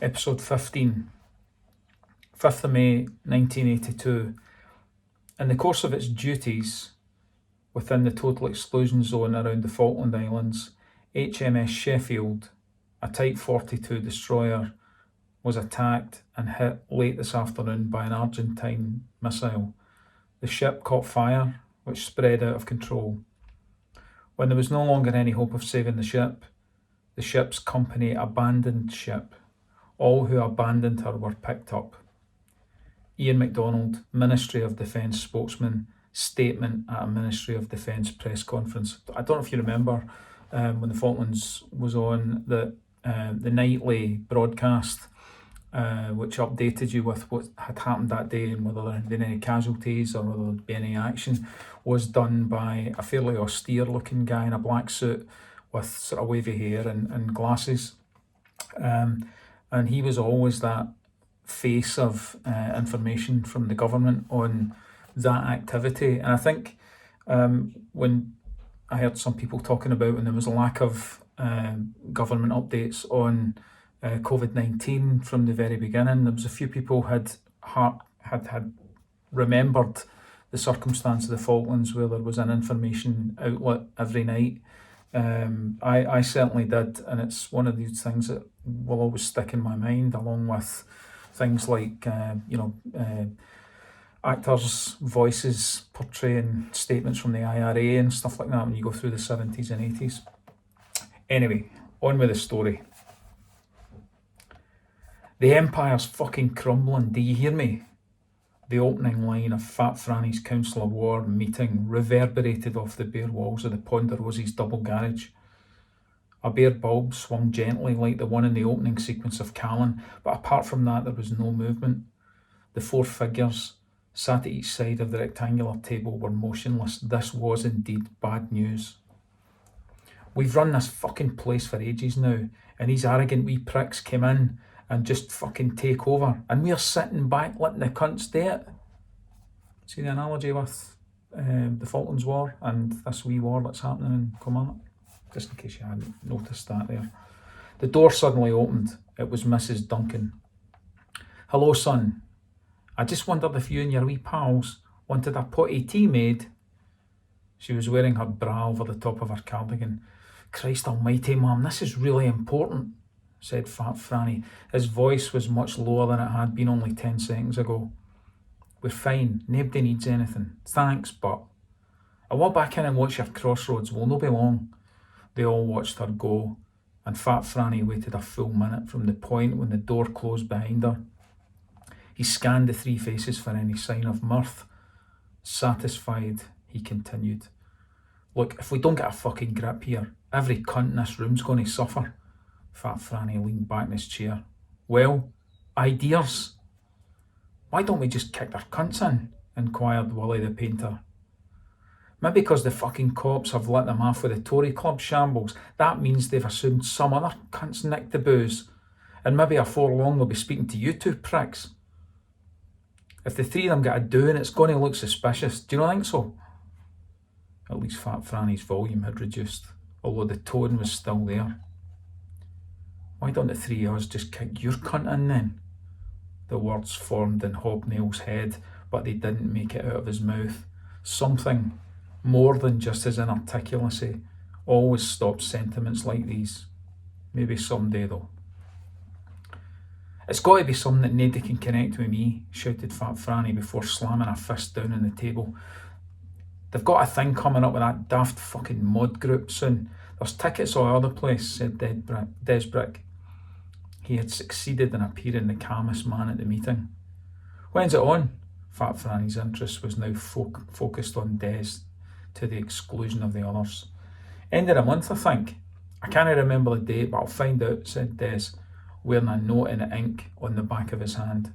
Episode 15, 5th of May 1982. In the course of its duties within the total exclusion zone around the Falkland Islands, HMS Sheffield, a Type 42 destroyer, was attacked and hit late this afternoon by an Argentine missile. The ship caught fire, which spread out of control. When there was no longer any hope of saving the ship's company abandoned ship. All who abandoned her were picked up. Ian MacDonald, Ministry of Defence spokesman, statement at a Ministry of Defence press conference. I don't know if you remember when the Falklands was on the nightly broadcast, which updated you with what had happened that day and whether there had been any casualties or whether there had been any action, was done by a fairly austere looking guy in a black suit with sort of wavy hair and glasses. And he was always that face of information from the government on that activity. And I think when I heard some people talking about when there was a lack of government updates on COVID-19 from the very beginning, there was a few people had remembered the circumstance of the Falklands where there was an information outlet every night. I certainly did, and it's one of these things that will always stick in my mind, along with things like actors' voices portraying statements from the IRA and stuff like that when you go through the 70s and 80s. Anyway, on with the story. The empire's fucking crumbling, do you hear me? The opening line of Fat Franny's Council of War meeting reverberated off the bare walls of the Ponderosi's double garage. A bare bulb swung gently like the one in the opening sequence of Callan, but apart from that there was no movement. The four figures sat at each side of the rectangular table were motionless. This was indeed bad news. We've run this fucking place for ages now, and these arrogant wee pricks came in and just fucking take over, and we're sitting back letting the cunts do it. See the analogy with the Falklands War and this wee war that's happening in Kilmarnock? Just in case you hadn't noticed that there. The door suddenly opened. It was Mrs. Duncan. Hello, son. I just wondered if you and your wee pals wanted a pot of tea made. She was wearing her bra over the top of her cardigan. Christ almighty, ma'am, this is really important, said Fat Franny. His voice was much lower than it had been only 10 seconds ago. We're fine, nobody needs anything. Thanks, but I'll walk back in and watch your crossroads, will no be long. They all watched her go, and Fat Franny waited a full minute from the point when the door closed behind her. He scanned the three faces for any sign of mirth. Satisfied, he continued. Look, if we don't get a fucking grip here, every cunt in this room's going to suffer. Fat Franny leaned back in his chair. Well, ideas. Why don't we just kick their cunts in? Inquired Willie the painter. Maybe because the fucking cops have let them off with the Tory club shambles. That means they've assumed some other cunts nicked the booze. And maybe afore long they'll be speaking to you two pricks. If the three of them get a doing, it's going to look suspicious. Do you not think so? At least Fat Franny's volume had reduced, although the tone was still there. Why don't the three of us just kick your cunt in then? The words formed in Hobnail's head, but they didn't make it out of his mouth. Something more than just his inarticulacy always stops sentiments like these. Maybe someday though. It's got to be something that nobody can connect with me, shouted Fat Franny before slamming a fist down on the table. They've got a thing coming up with that daft fucking mod group soon. There's tickets all over the place, said Des Brick. He had succeeded in appearing the calmest man at the meeting. When's it on? Fat Franny's interest was now focused on Des, to the exclusion of the others. End of the month, I think. I can't remember the date, but I'll find out, said Des, wearing a note in ink on the back of his hand.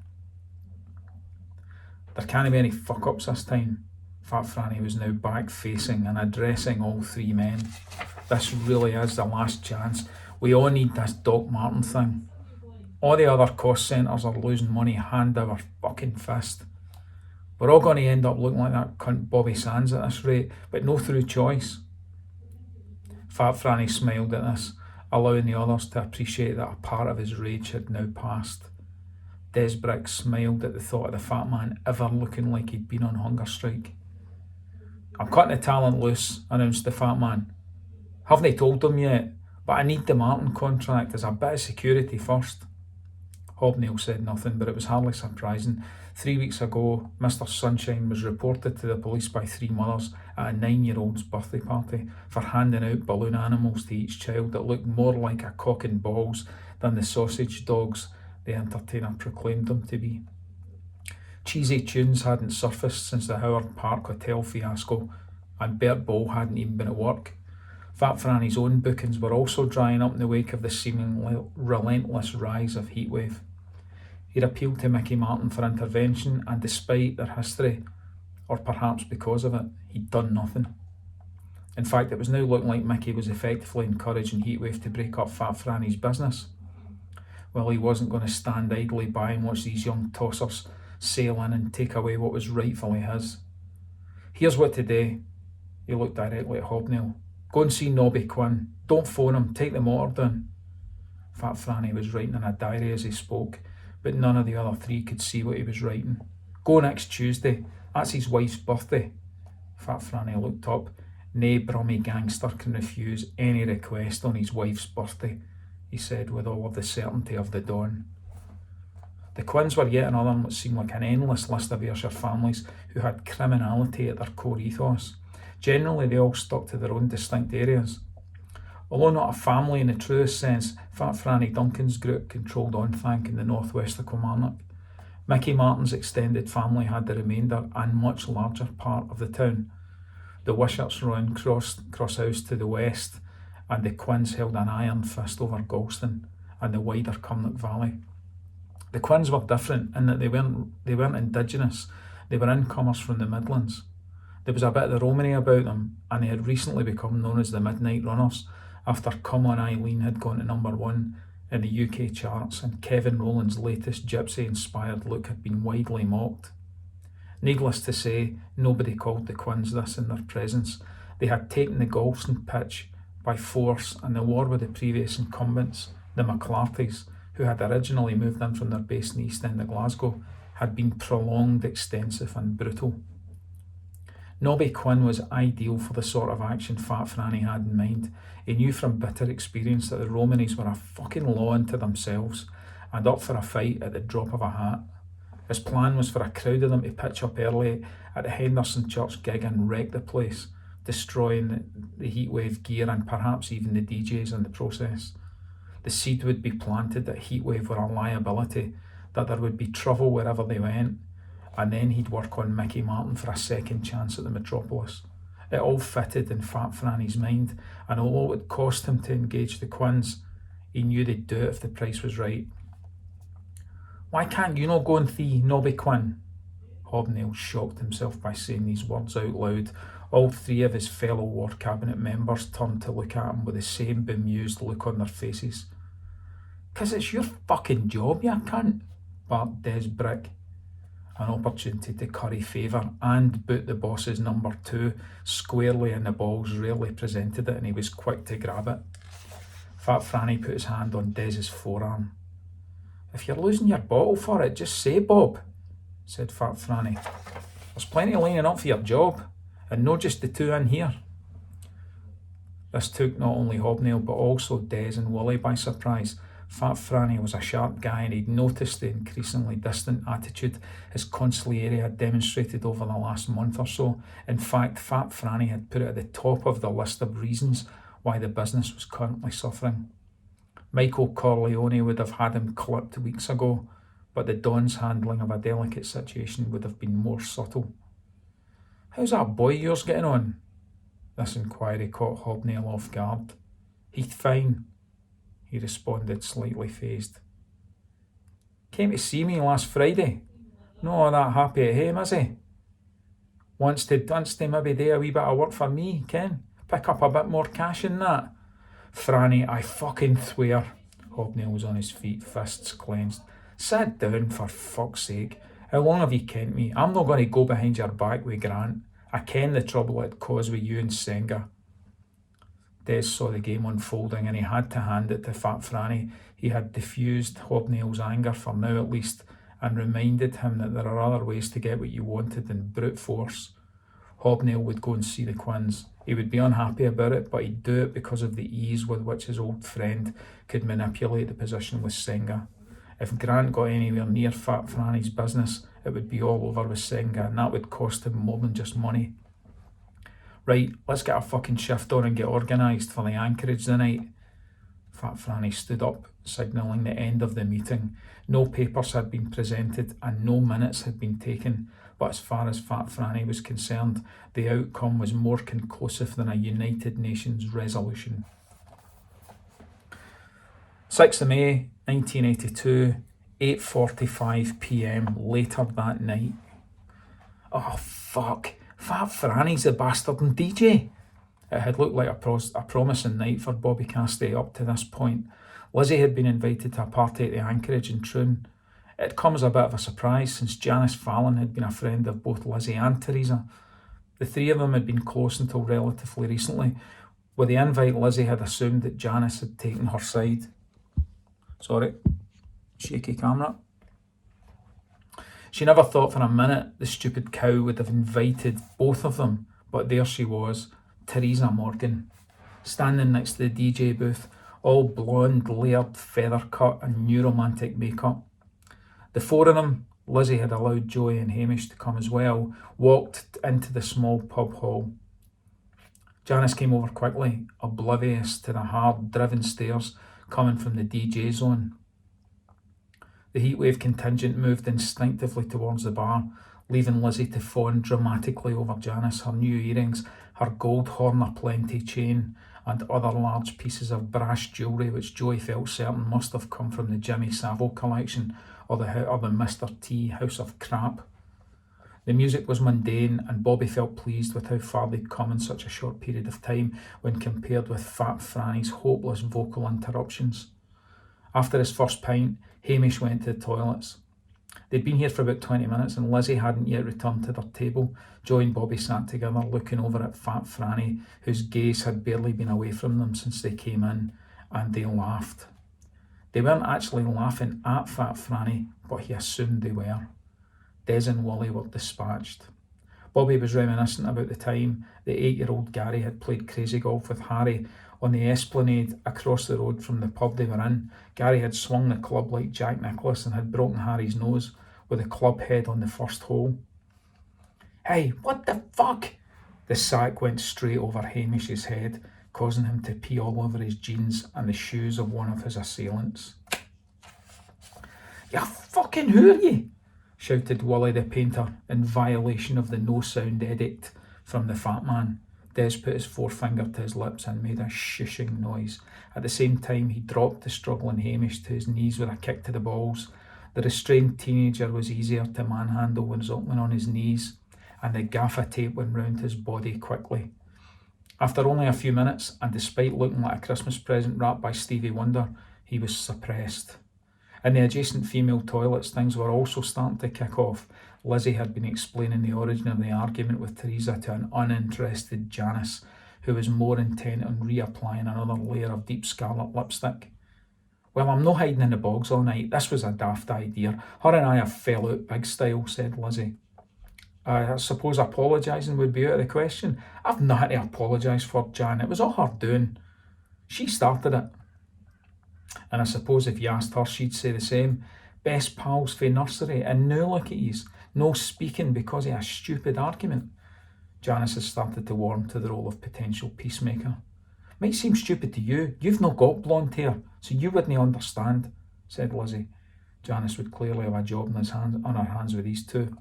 There can't be any fuck-ups this time. Fat Franny was now back-facing and addressing all three men. This really is the last chance. We all need this Doc Martin thing. All the other cost centres are losing money hand over fucking fist. We're all going to end up looking like that cunt Bobby Sands at this rate, but no through choice. Fat Franny smiled at this, allowing the others to appreciate that a part of his rage had now passed. Des Brick smiled at the thought of the fat man ever looking like he'd been on hunger strike. "I'm cutting the talent loose," announced the fat man. "Haven't told them yet, but I need the Martin contract as a bit of security first." Hobnail said nothing, but it was hardly surprising. 3 weeks ago, Mr. Sunshine was reported to the police by 3 mothers at a 9-year-old's birthday party for handing out balloon animals to each child that looked more like a cock and balls than the sausage dogs the entertainer proclaimed them to be. Cheesy tunes hadn't surfaced since the Howard Park Hotel fiasco, and Bert Ball hadn't even been at work. Fat Franny's own bookings were also drying up in the wake of the seemingly relentless rise of Heatwave. He'd appealed to Mickey Martin for intervention, and despite their history, or perhaps because of it, he'd done nothing. In fact, it was now looking like Mickey was effectively encouraging Heatwave to break up Fat Franny's business. Well, he wasn't going to stand idly by and watch these young tossers sail in and take away what was rightfully his. "Here's what to do." He looked directly at Hobnail. "Go and see Nobby Quinn. Don't phone him, take the motor down." Fat Franny was writing in a diary as he spoke, but none of the other 3 could see what he was writing. "Go next Tuesday. That's his wife's birthday." Fat Franny looked up. "Nae brummy gangster can refuse any request on his wife's birthday," he said with all of the certainty of the dawn. The Quinns were yet another what seemed like an endless list of Ayrshire families who had criminality at their core ethos. Generally, they all stuck to their own distinct areas. Although not a family in the truest sense, Fat Franny Duncan's group controlled Onthank in the northwest of Kilmarnock. Mickey Martin's extended family had the remainder and much larger part of the town. The Wisharts ran Crosshouse to the west, and the Quinns held an iron fist over Galston and the wider Cumnock Valley. The Quinns were different in that they weren't indigenous, they were incomers from the Midlands. There was a bit of the Romany about them, and they had recently become known as the Midnight Runners after Come On Eileen had gone to #1 in the UK charts, and Kevin Rowland's latest gypsy-inspired look had been widely mocked. Needless to say, nobody called the Quinns this in their presence. They had taken the Galston pitch by force, and the war with the previous incumbents, the McClartys, who had originally moved in from their base in the East End of Glasgow, had been prolonged, extensive and brutal. Nobby Quinn was ideal for the sort of action Fat Franny had in mind. He knew from bitter experience that the Romanies were a fucking law unto themselves and up for a fight at the drop of a hat. His plan was for a crowd of them to pitch up early at the Henderson Church gig and wreck the place, destroying the Heatwave gear and perhaps even the DJs in the process. The seed would be planted that Heatwave were a liability, that there would be trouble wherever they went, and then he'd work on Mickey Martin for a second chance at the metropolis. It all fitted in Fat Franny's mind, and although it would cost him to engage the Quinns, he knew they'd do it if the price was right. "Why can't you not go and see Nobby Quinn?" Hobnail shocked himself by saying these words out loud. All 3 of his fellow War Cabinet members turned to look at him with the same bemused look on their faces. "'Cause it's your fucking job, you cunt," barked Des Brick. An opportunity to curry favour and boot the boss's #2 squarely in the balls rarely presented it, and he was quick to grab it. Fat Franny put his hand on Des's forearm. "If you're losing your bottle for it, just say, Bob," said Fat Franny. "There's plenty lining up for your job, and not just the 2 in here." This took not only Hobnail but also Des and Woolley by surprise. Fat Franny was a sharp guy, and he'd noticed the increasingly distant attitude his consigliere had demonstrated over the last month or so. In fact, Fat Franny had put it at the top of the list of reasons why the business was currently suffering. Michael Corleone would have had him clipped weeks ago, but the Don's handling of a delicate situation would have been more subtle. "How's that boy yours getting on?" This inquiry caught Hobnail off guard. "He's fine," he responded, slightly fazed. "Came to see me last Friday. No that happy at him, is he? Wants to maybe do a wee bit of work for me, ken? Pick up a bit more cash in that." "Franny, I fucking swear." Hobnail was on his feet, fists clenched. "Sit down, for fuck's sake. How long have you kent me? I'm not going to go behind your back with Grant. I ken the trouble it'd cause with you and Senga." Des saw the game unfolding and he had to hand it to Fat Franny. He had diffused Hobnail's anger, for now at least, and reminded him that there are other ways to get what you wanted than brute force. Hobnail would go and see the Quinns. He would be unhappy about it, but he'd do it because of the ease with which his old friend could manipulate the position with Senga. If Grant got anywhere near Fat Franny's business, it would be all over with Senga, and that would cost him more than just money. Right, let's get a fucking shift on and get organised for the anchorage tonight. Fat Franny stood up, signalling the end of the meeting. No papers had been presented and no minutes had been taken, but as far as Fat Franny was concerned, the outcome was more conclusive than a United Nations resolution. 6th of May, 1982, 8:45 PM later that night. Oh fuck, Fat Franny's the bastard and DJ. It had looked like a promising night for Bobby Cassidy up to this point. Lizzie had been invited to a party at the Anchorage in Troon. It had come as a bit of a surprise since Janice Fallon had been a friend of both Lizzie and Teresa. The three of them had been close until relatively recently. With the invite, Lizzie had assumed that Janice had taken her side. Sorry, shaky camera. She never thought for a minute the stupid cow would have invited both of them, but there she was, Teresa Morgan, standing next to the DJ booth, all blonde, layered, feather cut and new romantic makeup. The four of them, Lizzie had allowed Joey and Hamish to come as well, walked into the small pub hall. Janice came over quickly, oblivious to the hard, driven stares coming from the DJ zone. The Heatwave contingent moved instinctively towards the bar, leaving Lizzie to fawn dramatically over Janice, her new earrings, her gold horn aplenty chain, and other large pieces of brass jewellery which Joey felt certain must have come from the Jimmy Savile collection or the Mr. T House of Crap. The music was mundane, and Bobby felt pleased with how far they'd come in such a short period of time when compared with Fat Franny's hopeless vocal interruptions. After his first pint, Hamish went to the toilets. They'd been here for about 20 minutes and Lizzie hadn't yet returned to their table. Joey and Bobby sat together looking over at Fat Franny, whose gaze had barely been away from them since they came in, and they laughed. They weren't actually laughing at Fat Franny, but he assumed they were. Des and Wally were dispatched. Bobby was reminiscent about the time the 8-year-old Gary had played crazy golf with Harry on the esplanade across the road from the pub they were in. Gary had swung the club like Jack Nicklaus and had broken Harry's nose with a club head on the first hole. Hey, what the fuck? The sack went straight over Hamish's head, causing him to pee all over his jeans and the shoes of one of his assailants. You fucking who are you? Shouted Wally the painter in violation of the no-sound edict from the fat man. Des put his forefinger to his lips and made a shushing noise. At the same time, he dropped the struggling Hamish to his knees with a kick to the balls. The restrained teenager was easier to manhandle when on his knees, and the gaffer tape went round his body quickly. After only a few minutes, and despite looking like a Christmas present wrapped by Stevie Wonder, he was suppressed. In the adjacent female toilets, things were also starting to kick off. Lizzie had been explaining the origin of the argument with Teresa to an uninterested Janice, who was more intent on reapplying another layer of deep scarlet lipstick. Well, I'm no hiding in the bogs all night. This was a daft idea. Her and I have fell out big style, said Lizzie. I suppose apologising would be out of the question. I've nothing to apologise for, Jan. It was all her doing. She started it. And I suppose if you asked her, she'd say the same. Best pals fae nursery, and now look at yous, no speaking because of a stupid argument. Janice has started to warm to the role of potential peacemaker. Might seem stupid to you. You've not got blonde hair, so you wouldn't understand, said Lizzie. Janice would clearly have a job on her hands with these two.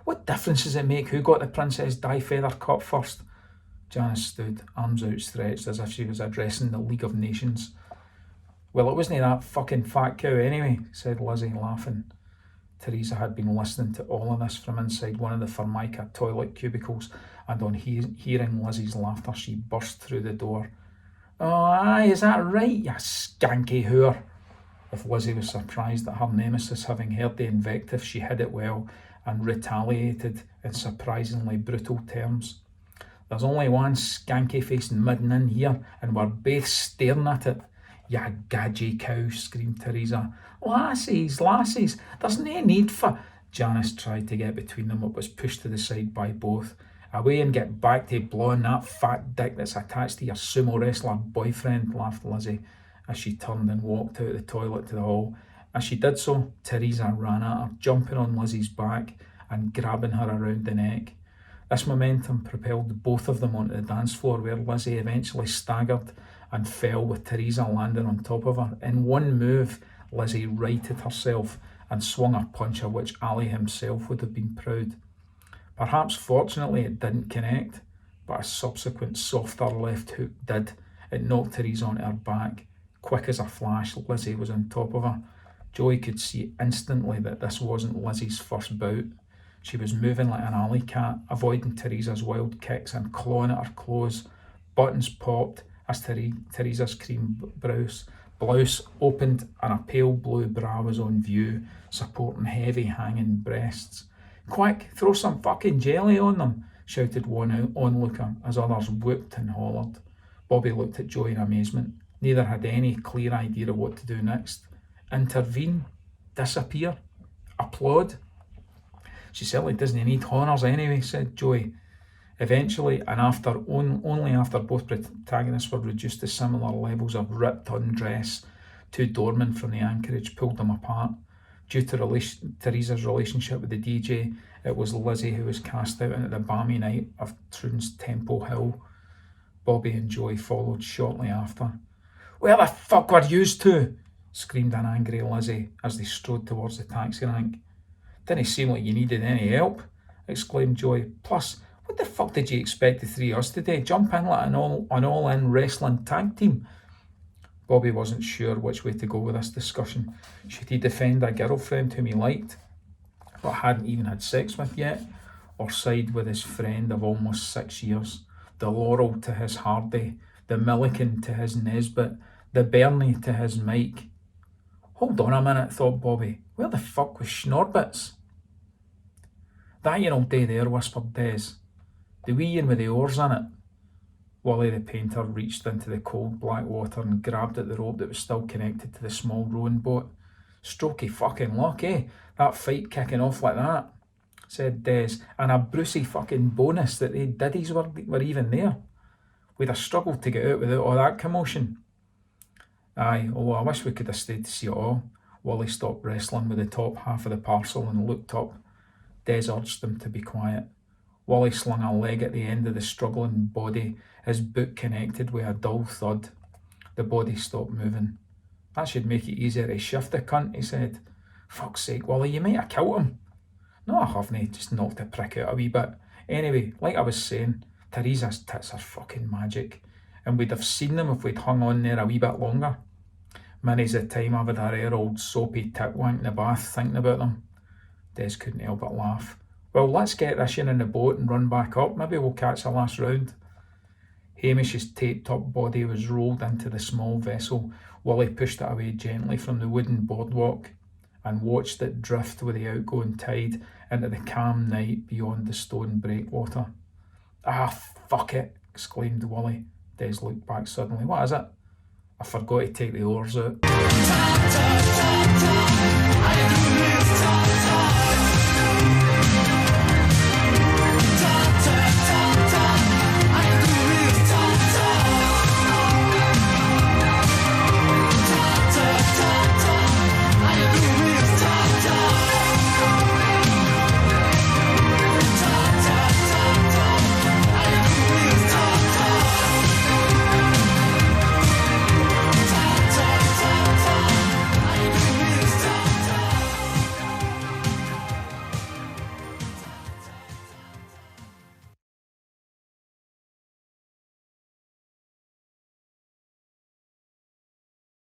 What difference does it make who got the Princess Di feather cut first? Janice stood, arms outstretched, as if she was addressing the League of Nations. Well, it wasn't that fucking fat cow anyway, said Lizzie, laughing. Teresa had been listening to all of this from inside one of the Formica toilet cubicles, and on hearing Lizzie's laughter, she burst through the door. Oh, aye, is that right, you skanky whore? If Lizzie was surprised at her nemesis having heard the invective, she hid it well and retaliated in surprisingly brutal terms. There's only one skanky-faced midden in here, and we're both staring at it. "Ya gadgy cow," screamed Teresa. Lassies, there's no need for..." Janice tried to get between them, but was pushed to the side by both. "Away and get back to blowing that fat dick that's attached to your sumo wrestler boyfriend," laughed Lizzie, as she turned and walked out of the toilet to the hall. As she did so, Teresa ran at her, jumping on Lizzie's back and grabbing her around the neck. This momentum propelled both of them onto the dance floor, where Lizzie eventually staggered and fell, with Teresa landing on top of her. In one move, Lizzie righted herself and swung a punch of which Ali himself would have been proud. Perhaps fortunately it didn't connect, but a subsequent softer left hook did. It knocked Teresa onto her back. Quick as a flash, Lizzie was on top of her. Joey could see instantly that this wasn't Lizzie's first bout. She was moving like an alley cat, avoiding Teresa's wild kicks and clawing at her clothes. Buttons popped as Teresa's cream blouse opened and a pale blue bra was on view, supporting heavy hanging breasts. "Quick, throw some fucking jelly on them," shouted one onlooker as others whooped and hollered. Bobby looked at Joey in amazement. Neither had any clear idea of what to do next. Intervene? Disappear? Applaud? "She certainly doesn't need honours anyway," said Joey. Eventually, and only after both protagonists were reduced to similar levels of ripped undress, two doormen from the anchorage pulled them apart. Due to Teresa's relationship with the DJ, it was Lizzie who was cast out into the balmy night of Troon's Temple Hill. Bobby and Joey followed shortly after. "Where the fuck were yous two?" screamed an angry Lizzie as they strode towards the taxi rank. "Didn't seem like you needed any help," exclaimed Joey. "Plus, what the fuck did you expect the three of us to do? Jump in like an all-in wrestling tag team?" Bobby wasn't sure which way to go with this discussion. Should he defend a girlfriend whom he liked, but hadn't even had sex with yet, or side with his friend of almost 6 years? The Laurel to his Hardy, the Milliken to his Nesbitt, the Bernie to his Mike. Hold on a minute, thought Bobby. Where the fuck was Schnorbits? "That you all day there," whispered Des. "The wee one with the oars in it." Wally the painter reached into the cold black water and grabbed at the rope that was still connected to the small rowing boat. "Strokey fucking luck, eh? That fight kicking off like that," said Des, "and a Brucey fucking bonus that they diddies were even there. We'd have struggled to get out without all that commotion." "Aye, although I wish we could have stayed to see it all." Wally stopped wrestling with the top half of the parcel and looked up. Des urged them to be quiet. Wally slung a leg at the end of the struggling body, his boot connected with a dull thud. The body stopped moving. "That should make it easier to shift the cunt," he said. "Fuck's sake, Wally, you might have killed him." "No, I haven't, just knocked the prick out a wee bit. Anyway, like I was saying, Teresa's tits are fucking magic, and we'd have seen them if we'd hung on there a wee bit longer. Many's the time I've had a rare old soapy tit wank in the bath thinking about them." Des couldn't help but laugh. "Well, let's get this in the boat and run back up. Maybe we'll catch the last round." Hamish's taped up body was rolled into the small vessel. Wally pushed it away gently from the wooden boardwalk and watched it drift with the outgoing tide into the calm night beyond the stone breakwater. "Ah, fuck it," exclaimed Wally. Des looked back suddenly. "What is it?" "I forgot to take the oars out."